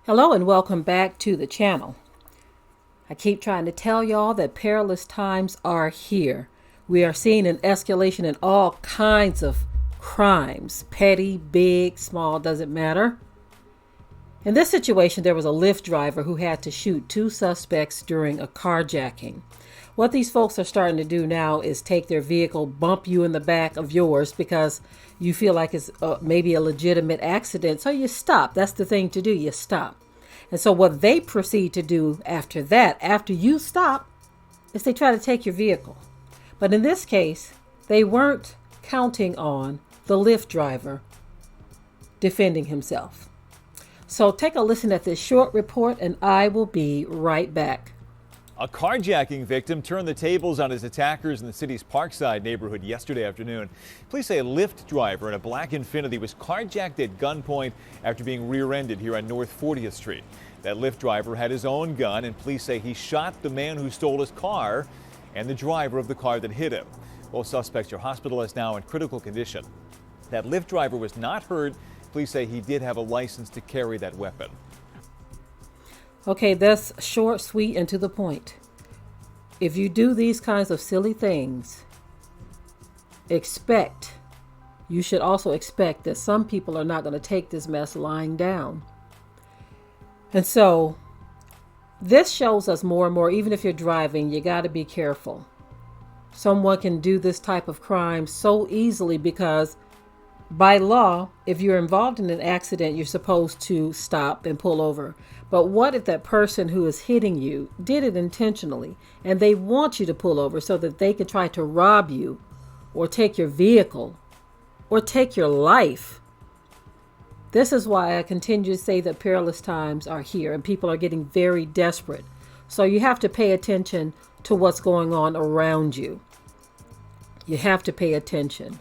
Hello and welcome back to the channel. I keep trying to tell y'all that perilous times are here. We are seeing an escalation in all kinds of crimes, petty, big, small, doesn't matter. In this situation, there was a Lyft driver who had to shoot two suspects during a carjacking. What these folks are starting to do now is take their vehicle, bump you in the back of yours because you feel like it's maybe a legitimate accident. So you stop. That's the thing to do. You stop. And so what they proceed to do after that, after you stop, is they try to take your vehicle. But in this case, they weren't counting on the Lyft driver defending himself. So take a listen at this short report and I will be right back. A carjacking victim turned the tables on his attackers in the city's Parkside neighborhood yesterday afternoon. Police say a Lyft driver in a black Infiniti was carjacked at gunpoint after being rear-ended here on North 40th Street. That Lyft driver had his own gun, and police say he shot the man who stole his car and the driver of the car that hit him. Both suspects are hospitalized now in critical condition. That Lyft driver was not hurt. Police say he did have a license to carry that weapon. Okay, that's short, sweet, and to the point. If you do these kinds of silly things, you should also expect that some people are not going to take this mess lying down. And so this shows us more and more, even if you're driving, you got to be careful. Someone can do this type of crime so easily because by law, if you're involved in an accident, you're supposed to stop and pull over. But what if that person who is hitting you did it intentionally and they want you to pull over so that they could try to rob you or take your vehicle or take your life? This is why I continue to say that perilous times are here and people are getting very desperate. So you have to pay attention to what's going on around you. You have to pay attention.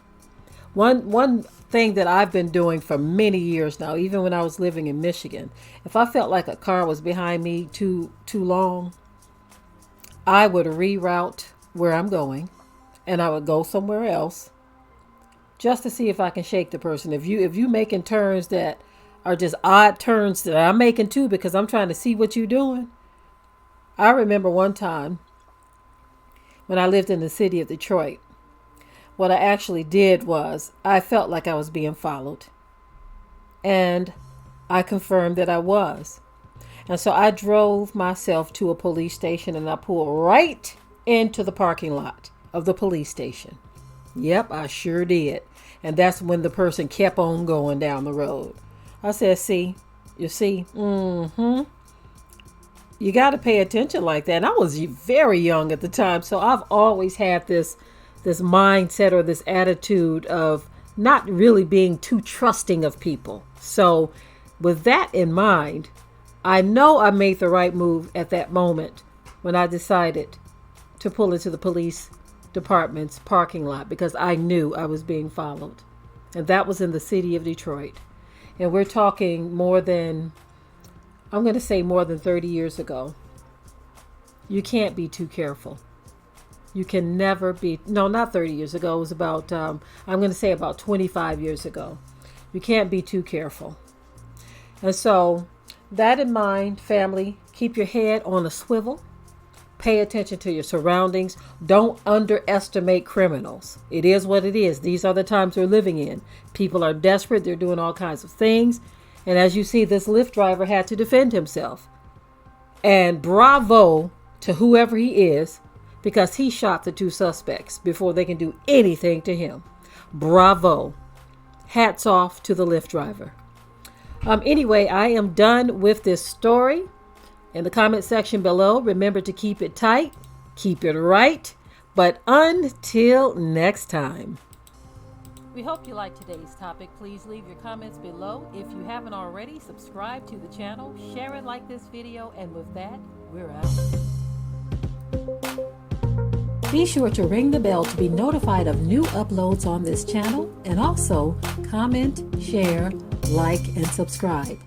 One thing that I've been doing for many years now, even when I was living in Michigan, if I felt like a car was behind me too long, I would reroute where I'm going and I would go somewhere else just to see if I can shake the person. If you making turns that are just odd turns that I'm making too because I'm trying to see what you're doing. I remember one time when I lived in the city of Detroit. What I actually did was I felt like I was being followed. And I confirmed that I was. And so I drove myself to a police station and I pulled right into the parking lot of the police station. Yep, I sure did. And that's when the person kept on going down the road. I said, you see, you got to pay attention like that. And I was very young at the time. So I've always had this mindset or this attitude of not really being too trusting of people. So with that in mind, I know I made the right move at that moment when I decided to pull into the police department's parking lot because I knew I was being followed. And that was in the city of Detroit. And we're talking more than 30 years ago. You can't be too careful. You can never be, no, not 30 years ago. It was about, I'm going to say about 25 years ago. You can't be too careful. And so that in mind, family, keep your head on a swivel. Pay attention to your surroundings. Don't underestimate criminals. It is what it is. These are the times we're living in. People are desperate. They're doing all kinds of things. And as you see, this Lyft driver had to defend himself. And bravo to whoever he is, because he shot the two suspects before they can do anything to him. Bravo. Hats off to the Lyft driver. Anyway, I am done with this story. In the comment section below, remember to keep it tight, keep it right, but until next time. We hope you liked today's topic. Please leave your comments below. If you haven't already, subscribe to the channel, share and like this video, and with that, we're out. Be sure to ring the bell to be notified of new uploads on this channel, and also comment, share, like, and subscribe.